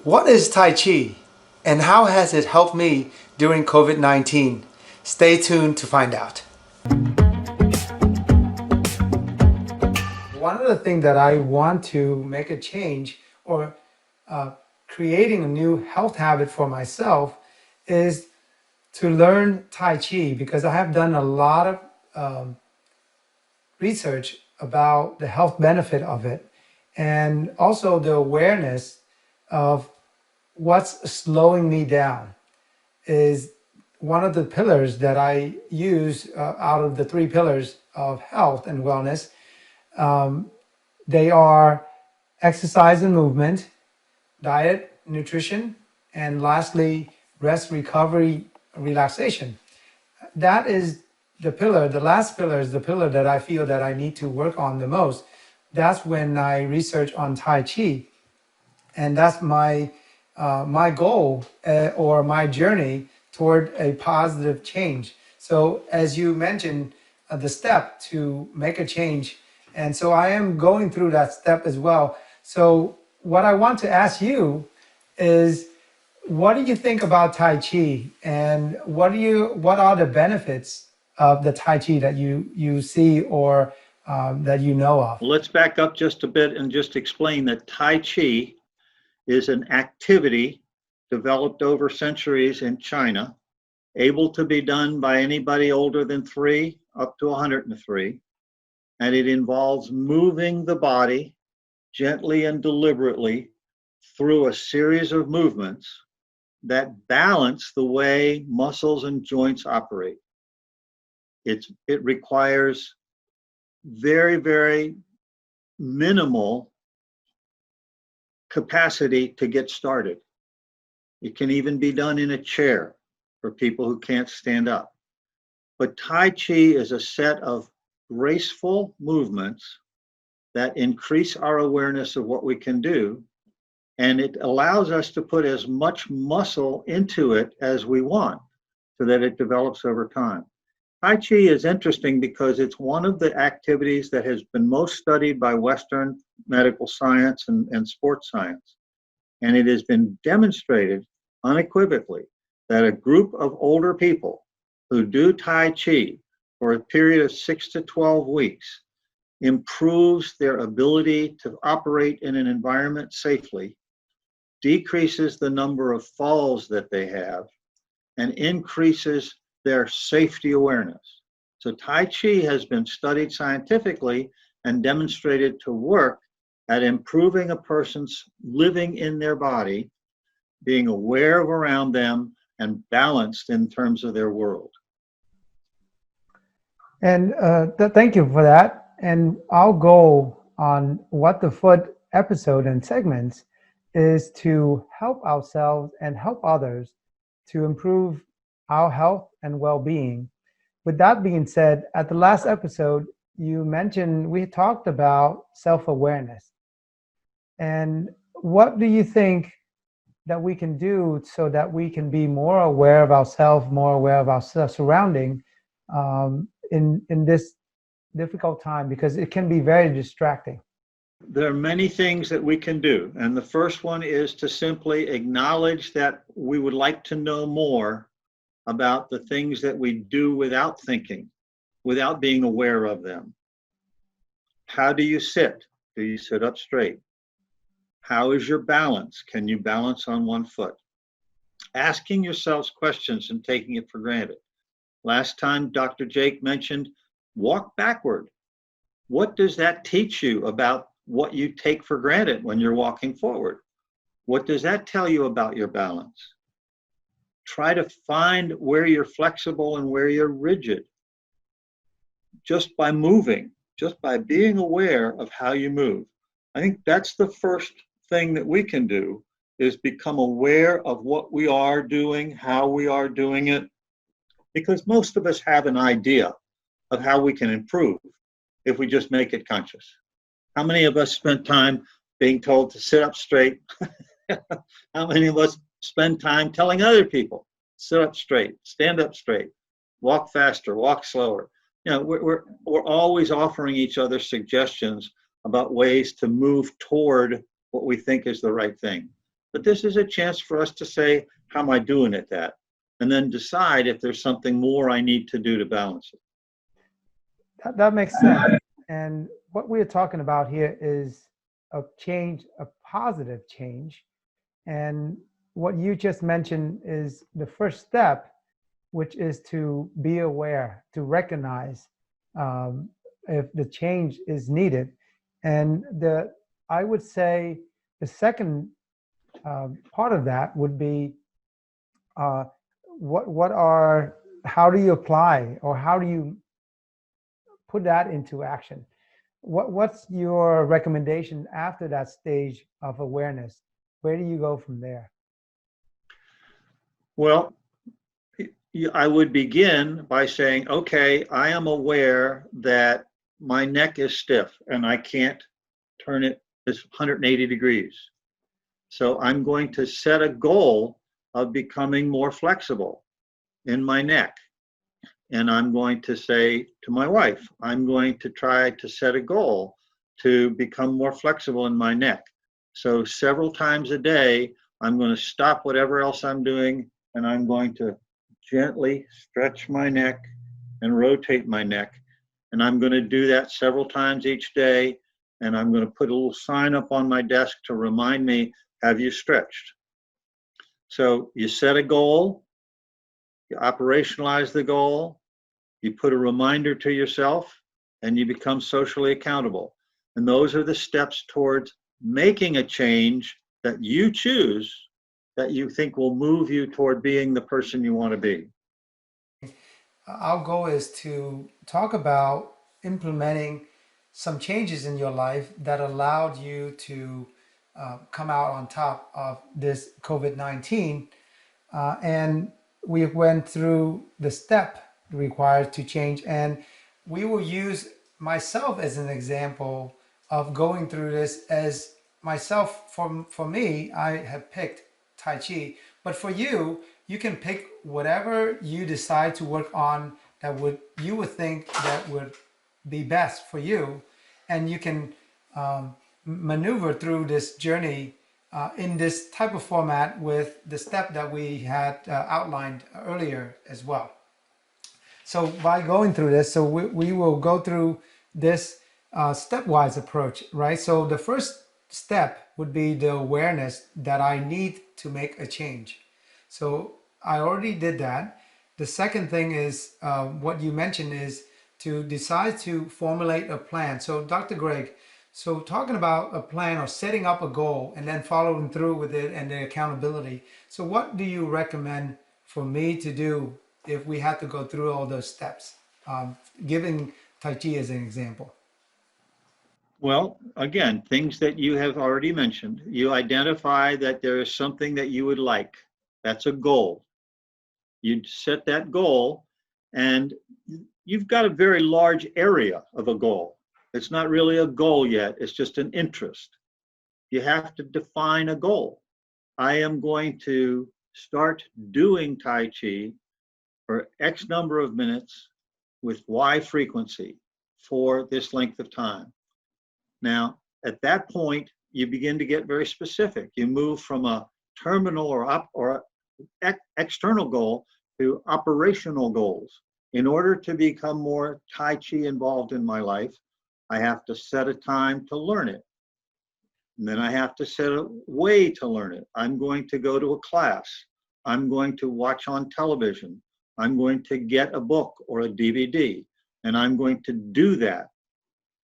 What is Tai Chi and how has it helped me during COVID-19? Stay tuned to find out. One of the things that I want to make a change or uh, creating a new health habit for myself is to learn Tai Chi because I have done a lot of research about the health benefit of it and also the awareness of what's slowing me down is one of the pillars that I use out of the three pillars of health and wellness. They are exercise and movement, diet, nutrition, and lastly, rest, recovery, relaxation. That is the pillar. The last pillar is the pillar that I feel that I need to work on the most. That's when I research on Tai Chi, and that's my goal or my journey toward a positive change. So as you mentioned, the step to make a change, and so I am going through that step as well. So what I want to ask you is, what do you think about Tai Chi, and what are the benefits of the Tai Chi that you see or that you know of? Well, let's back up just a bit and just explain that Tai Chi is an activity developed over centuries in China, able to be done by anybody older than 3 up to 103. And it involves moving the body gently and deliberately through a series of movements that balance the way muscles and joints operate. It requires very, very minimal capacity to get started. It can even be done in a chair for people who can't stand up. But Tai Chi is a set of graceful movements that increase our awareness of what we can do, and it allows us to put as much muscle into it as we want so that it develops over time. Tai Chi is interesting because it's one of the activities that has been most studied by Western medical science and sports science. And it has been demonstrated unequivocally that a group of older people who do Tai Chi for a period of 6 to 12 weeks improves their ability to operate in an environment safely, decreases the number of falls that they have, and increases their safety awareness. So Tai Chi has been studied scientifically and demonstrated to work at improving a person's living in their body, being aware of around them, and balanced in terms of their world. And thank you for that. And our goal on What the Foot episode and segments is to help ourselves and help others to improve our health and well-being. With that being said, at the last episode, you mentioned we talked about self-awareness. And what do you think that we can do so that we can be more aware of ourselves, more aware of our surrounding in this difficult time, because it can be very distracting? There are many things that we can do. And the first one is to simply acknowledge that we would like to know more about the things that we do without thinking, without being aware of them. How do you sit? Do you sit up straight? How is your balance? Can you balance on one foot? Asking yourselves questions and taking it for granted. Last time, Dr. Jake mentioned walk backward. What does that teach you about what you take for granted when you're walking forward? What does that tell you about your balance? Try to find where you're flexible and where you're rigid. Just by moving, just by being aware of how you move. I think that's the first thing that we can do, is become aware of what we are doing, how we are doing it, because most of us have an idea of how we can improve if we just make it conscious. How many of us spend time being told to sit up straight? How many of us spend time telling other people, sit up straight, stand up straight, walk faster, walk slower? You know, we're always offering each other suggestions about ways to move toward what we think is the right thing. But this is a chance for us to say, how am I doing at that? And then decide if there's something more I need to do to balance it. That makes sense. And what we're talking about here is a change, a positive change. And what you just mentioned is the first step, which is to be aware, to recognize if the change is needed. And I would say the second part of that would be uh, how do you apply, or how do you put that into action? What's your recommendation after that stage of awareness? Where do you go from there? Well, I would begin by saying, okay, I am aware that my neck is stiff and I can't turn it 180 degrees. So I'm going to set a goal of becoming more flexible in my neck. And I'm going to say to my wife, I'm going to try to set a goal to become more flexible in my neck. So several times a day, I'm going to stop whatever else I'm doing, and I'm going to gently stretch my neck and rotate my neck. And I'm going to do that several times each day. And I'm going to put a little sign up on my desk to remind me, have you stretched? So you set a goal, you operationalize the goal, you put a reminder to yourself, and you become socially accountable. And those are the steps towards making a change that you choose, that you think will move you toward being the person you want to be. Our goal is to talk about implementing some changes in your life that allowed you to come out on top of this COVID-19. And we went through the step required to change. And we will use myself as an example of going through this. As myself, for me, I have picked Tai Chi. But for you, you can pick whatever you decide to work on that you would think that would be best for you. And you can maneuver through this journey in this type of format with the step that we had outlined earlier as well. So by going through this, so we will go through this stepwise approach, right? So the first step would be the awareness that I need to make a change. So I already did that. The second thing is what you mentioned is to decide to formulate a plan. So Dr. Greg, so talking about a plan or setting up a goal and then following through with it and the accountability. So what do you recommend for me to do if we had to go through all those steps? Giving Tai Chi as an example. Well, again, things that you have already mentioned. You identify that there is something that you would like. That's a goal. You set that goal, and you've got a very large area of a goal. It's not really a goal yet, it's just an interest. You have to define a goal. I am going to start doing Tai Chi for X number of minutes with Y frequency for this length of time. Now, at that point, you begin to get very specific. You move from a terminal or external goal to operational goals. In order to become more Tai Chi involved in my life, I have to set a time to learn it. And then I have to set a way to learn it. I'm going to go to a class. I'm going to watch on television. I'm going to get a book or a DVD, and I'm going to do that.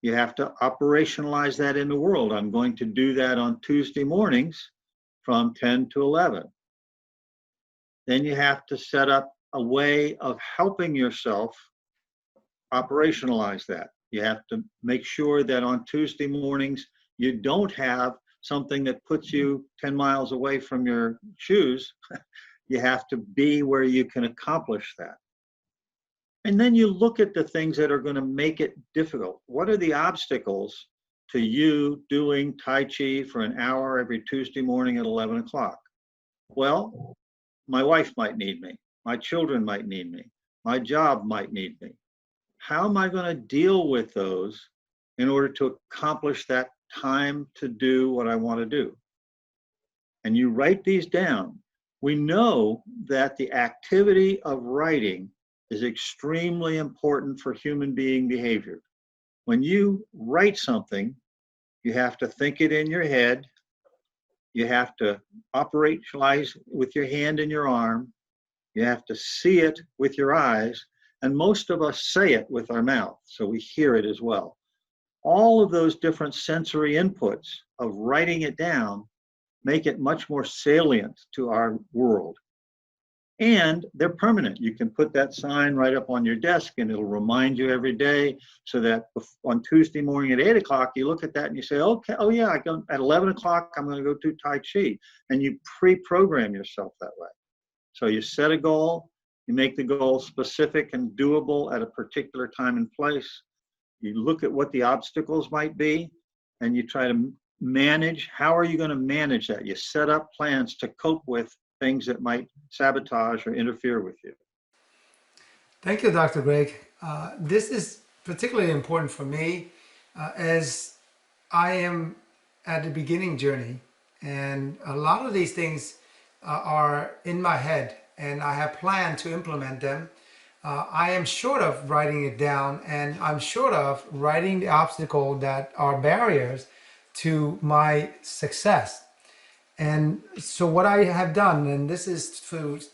You have to operationalize that in the world. I'm going to do that on Tuesday mornings from 10 to 11. Then you have to set up a way of helping yourself operationalize that. You have to make sure that on Tuesday mornings, you don't have something that puts you 10 miles away from your shoes. You have to be where you can accomplish that. And then you look at the things that are going to make it difficult. What are the obstacles to you doing Tai Chi for an hour every Tuesday morning at 11 o'clock? Well, my wife might need me. My children might need me. My job might need me. How am I going to deal with those in order to accomplish that time to do what I want to do? and you write these down, we know that the activity of writing is extremely important for human being behavior. When you write something, you have to think it in your head. You have to operationalize with your hand and your arm. You have to see it with your eyes. And most of us say it with our mouth, so we hear it as well. All of those different sensory inputs of writing it down make it much more salient to our world. And they're permanent. You can put that sign right up on your desk and it'll remind you every day, so that on Tuesday morning at 8 o'clock, you look at that and you say, okay, oh yeah, at 11 o'clock, I'm going to go do Tai Chi. And you pre-program yourself that way. So you set a goal, you make the goal specific and doable at a particular time and place. You look at what the obstacles might be, and you try to manage. How are you going to manage that? You set up plans to cope with things that might sabotage or interfere with you. Thank you, Dr. Greg. This is particularly important for me as I am at the beginning journey, and a lot of these things are in my head, and I have planned to implement them. I am short of writing it down, and I'm short of writing the obstacle that are barriers to my success. And so what I have done, and this is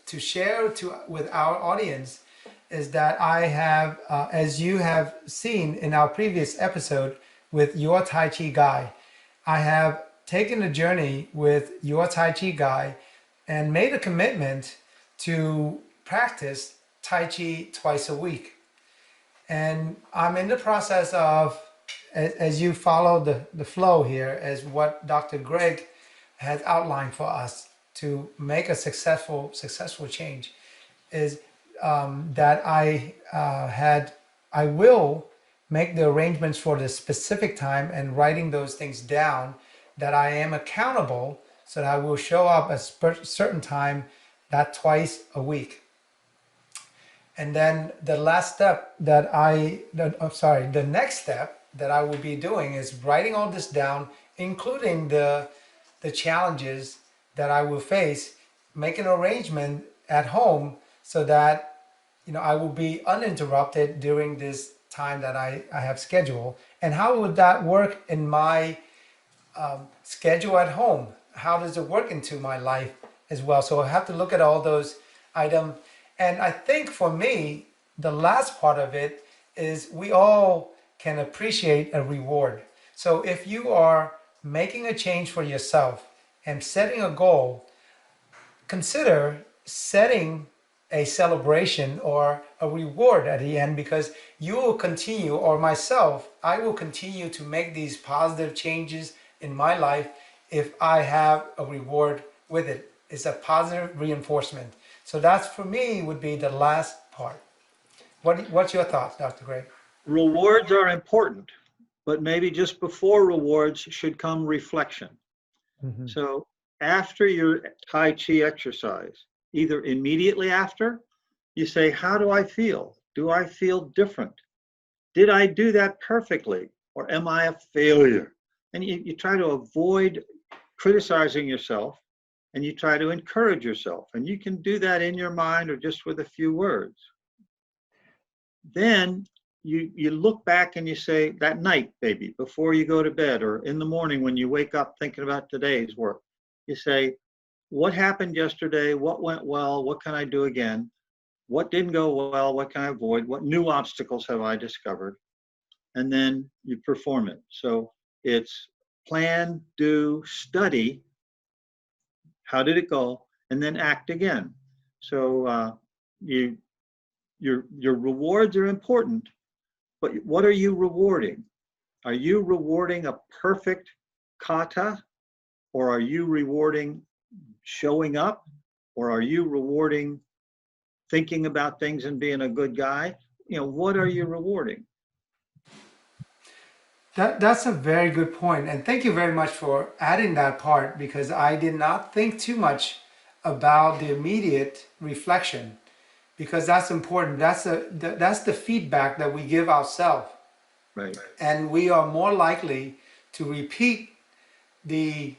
to share with our audience, is that I have, as you have seen in our previous episode with your Tai Chi guy, I have taken a journey with your Tai Chi guy and made a commitment to practice Tai Chi twice a week. And I'm in the process of, as you follow the flow here, as what Dr. Greg has outlined for us to make a successful change, is that I will make the arrangements for the specific time and writing those things down, that I am accountable, so that I will show up at a certain time, that twice a week. And then the next step that I will be doing is writing all this down, including the challenges that I will face, make an arrangement at home so that I will be uninterrupted during this time that I have scheduled. And how would that work in my schedule at home? How does it work into my life as well? So I have to look at all those items. And I think for me, the last part of it is we all can appreciate a reward. So if you are making a change for yourself and setting a goal, consider setting a celebration or a reward at the end, because you will continue, or myself, I will continue to make these positive changes in my life if I have a reward with it. It's a positive reinforcement. So that's, for me, would be the last part. What's your thoughts, Dr. Gray? Rewards are important, but maybe just before rewards should come reflection. Mm-hmm. So after your Tai Chi exercise, either immediately after, you say, how do I feel? Do I feel different? Did I do that perfectly? Or am I a failure? And you try to avoid criticizing yourself, and you try to encourage yourself. And you can do that in your mind or just with a few words. Then you look back and you say, that night, maybe, before you go to bed, or in the morning when you wake up thinking about today's work, you say, what happened yesterday? What went well? What can I do again? What didn't go well? What can I avoid? What new obstacles have I discovered? And then you perform it. So it's plan, do, study. How did it go? And then act again. So your rewards are important, but what are you rewarding? Are you rewarding a perfect kata, or are you rewarding showing up, or are you rewarding thinking about things and being a good guy? What are you rewarding? That's a very good point, and thank you very much for adding that part, because I did not think too much about the immediate reflection, because that's important. That's the feedback that we give ourselves, right? And we are more likely to repeat the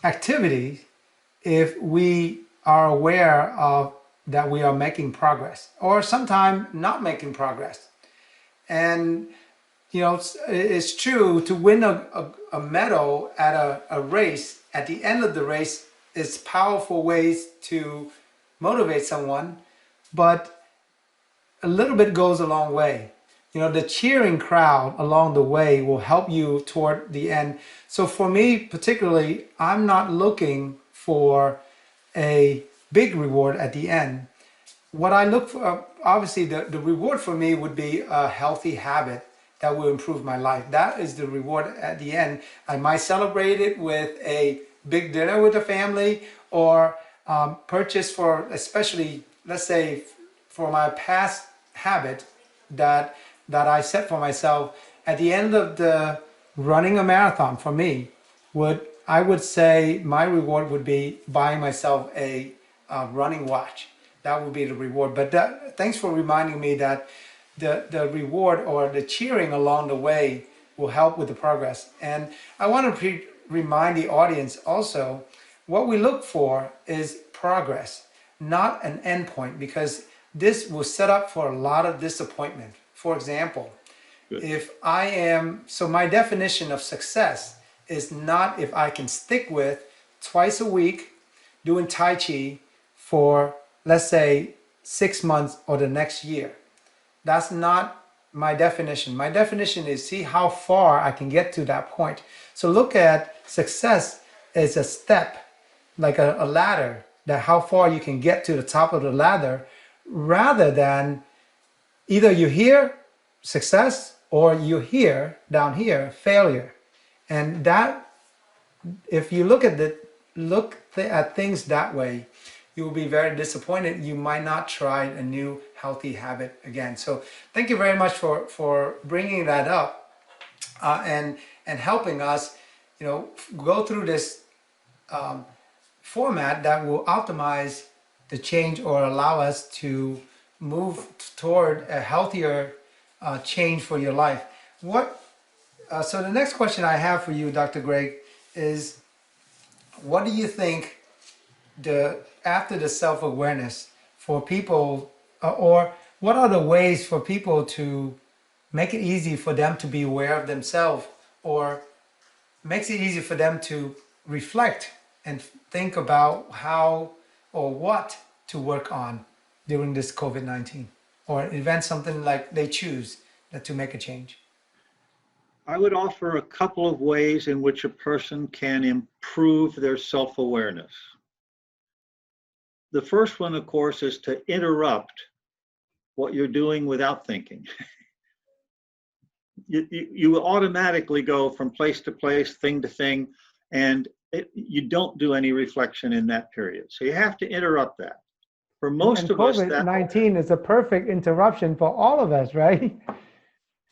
activity if we are aware of that we are making progress or sometime not making progress. And it's true to win a medal at a race. At the end of the race, it's powerful ways to motivate someone, but a little bit goes a long way. The cheering crowd along the way will help you toward the end. So for me, particularly, I'm not looking for a big reward at the end. What I look for, obviously, the reward for me would be a healthy habit that will improve my life. That is the reward at the end. I might celebrate it with a big dinner with the family or purchase for, especially, let's say, for my past habit that I set for myself at the end of the running a marathon for me I would say my reward would be buying myself a running watch. That would be the reward. But thanks for reminding me that the reward or the cheering along the way will help with the progress. And I want to remind the audience also what we look for is progress, not an endpoint, because this will set up for a lot of disappointment. For example, Good. if I am, so my definition of success is not if I can stick with twice a week doing Tai Chi for, let's say, 6 months or the next year. That's not my definition. My definition is see how far I can get to that point. So look at success as a step, like a ladder, that how far you can get to the top of the ladder, rather than either you're here, success, or you're here, down here, failure. And that, if you at things that way, you will be very disappointed. You might not try a new healthy habit again. So thank you very much for bringing that up and helping us, go through this format that will optimize the change or allow us to move toward a healthier change for your life. So the next question I have for you, Dr. Greg, is what do you think after the self-awareness for people, or what are the ways for people to make it easy for them to be aware of themselves, or makes it easy for them to reflect and think about how or what to work on during this COVID-19, or invent something like they choose to make a change? I would offer a couple of ways in which a person can improve their self-awareness. The first one, of course, is to interrupt what you're doing without thinking. You automatically go from place to place, thing to thing, and you don't do any reflection in that period. So you have to interrupt that. For most And of us, that COVID-19 is a perfect interruption for all of us, right?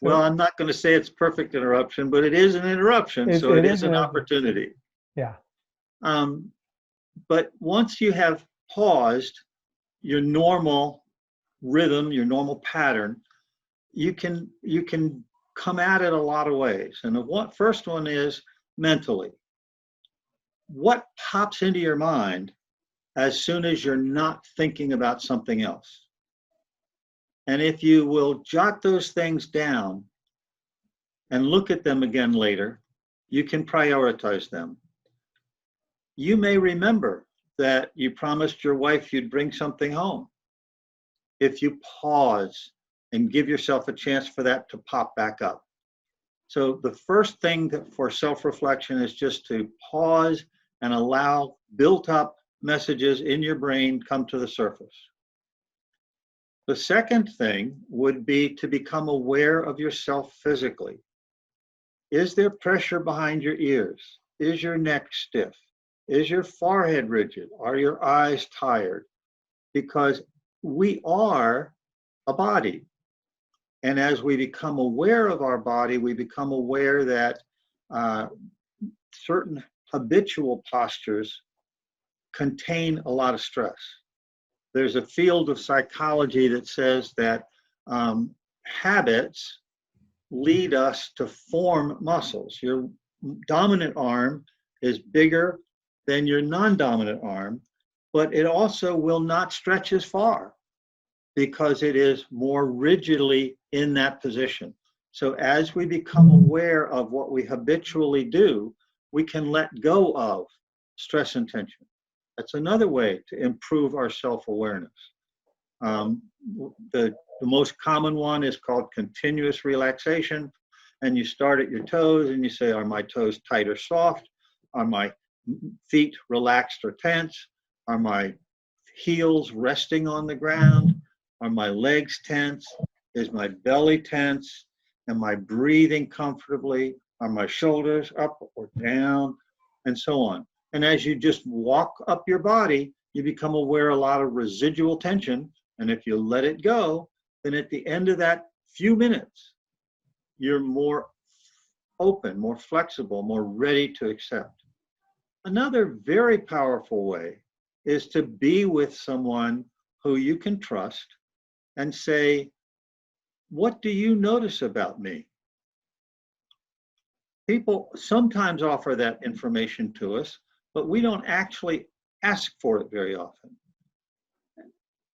well, I'm not going to say it's perfect interruption, but it is an interruption, so it is an opportunity. Yeah. But once you have paused your normal rhythm, your normal pattern, you can come at it a lot of ways. And the first one is mentally. What pops into your mind as soon as you're not thinking about something else? And if you will jot those things down and look at them again later, you can prioritize them. You may remember that you promised your wife you'd bring something home. If you pause and give yourself a chance for that to pop back up. So the first thing for self-reflection is just to pause and allow built-up messages in your brain come to the surface. The second thing would be to become aware of yourself physically. Is there pressure behind your ears? Is your neck stiff? Is your forehead rigid? Are your eyes tired? Because we are a body. And as we become aware of our body, we become aware that certain habitual postures contain a lot of stress. There's a field of psychology that says that habits lead us to form muscles. Your dominant arm is bigger than your non-dominant arm, but it also will not stretch as far because it is more rigidly in that position. So as we become aware of what we habitually do, we can let go of stress and tension. That's another way to improve our self-awareness. Um, the most common one is called continuous relaxation. And you start at your toes and you say, are my toes tight or soft? Are my feet relaxed or tense? Are my heels resting on the ground? Are my legs tense? Is my belly tense? Am I breathing comfortably? Are my shoulders up or down? And so on. And as you just walk up your body, you become aware of a lot of residual tension. And if you let it go, then at the end of that few minutes, you're more open, more flexible, more ready to accept. Another very powerful way is to be with someone who you can trust and say, what do you notice about me? People sometimes offer that information to us, but we don't actually ask for it very often.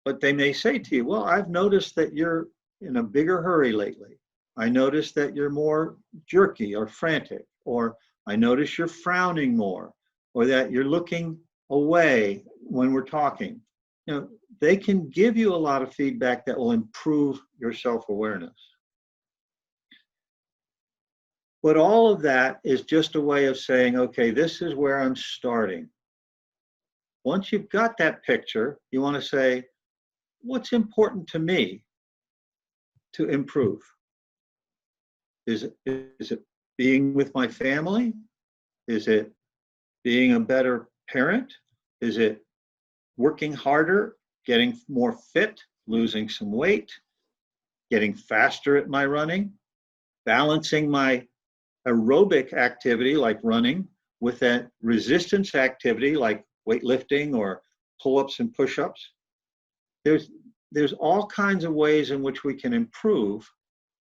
But they may say to you, well, I've noticed that you're in a bigger hurry lately. I notice that you're more jerky or frantic, or I notice you're frowning more, or that you're looking away when we're talking. You know, they can give you a lot of feedback that will improve your self-awareness. But all of that is just a way of saying, okay, this is where I'm starting. Once you've got that picture, you want to say, what's important to me to improve? Is it being with my family? Is it being a better parent? Is it working harder, getting more fit, losing some weight, getting faster at my running, balancing my aerobic activity like running with that resistance activity like weightlifting or pull-ups and push-ups? There's all kinds of ways in which we can improve,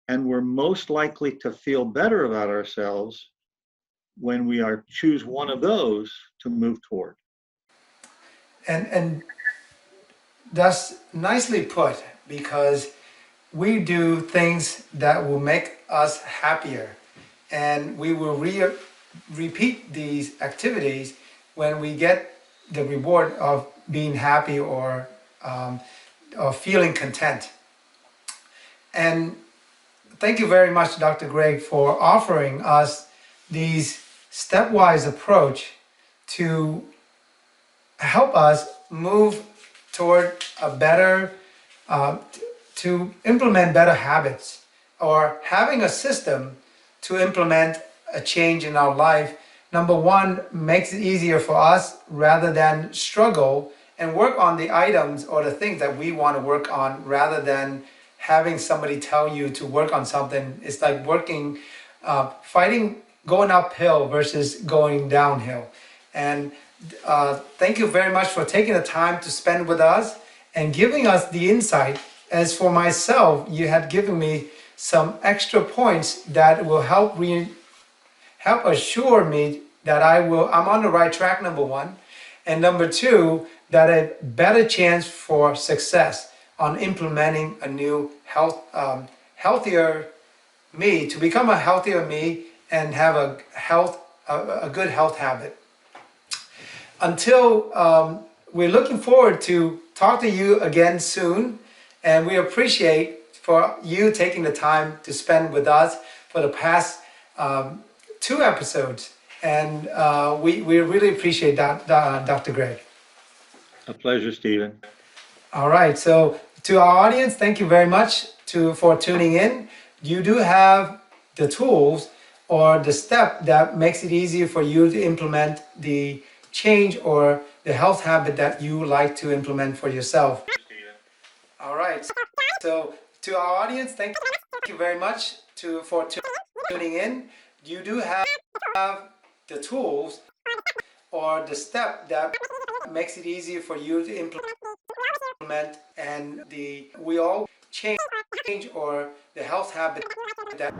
and we're most likely to feel better about ourselves when we choose one of those to move toward. And that's nicely put, because we do things that will make us happier, and we will repeat these activities when we get the reward of being happy or feeling content. And thank you very much, Dr. Greg, for offering us these stepwise approach to help us move toward a better, to implement better habits, or having a system to implement a change in our life. Number one, makes it easier for us rather than struggle and work on the items or the things that we want to work on, rather than having somebody tell you to work on something. It's like fighting, going uphill versus going downhill. And thank you very much for taking the time to spend with us and giving us the insight. As for myself, you had given me some extra points that will help assure me that I'm on the right track, number one. And number two, that a better chance for success on implementing a new healthier me, to become a healthier me and have a good health habit. Until we're looking forward to talk to you again soon, and we appreciate for you taking the time to spend with us for the past 2 episodes, and we really appreciate that, Dr. Greg. A pleasure, Stephen. All right, so to our audience, thank you very much for tuning in. You do have the tools or the step that makes it easier for you to implement the change or the health habit that you like to implement for yourself. All right, so to our audience, thank you very much for tuning in. You do have the tools or the step that makes it easier for you to implement, and we all change or the health habit that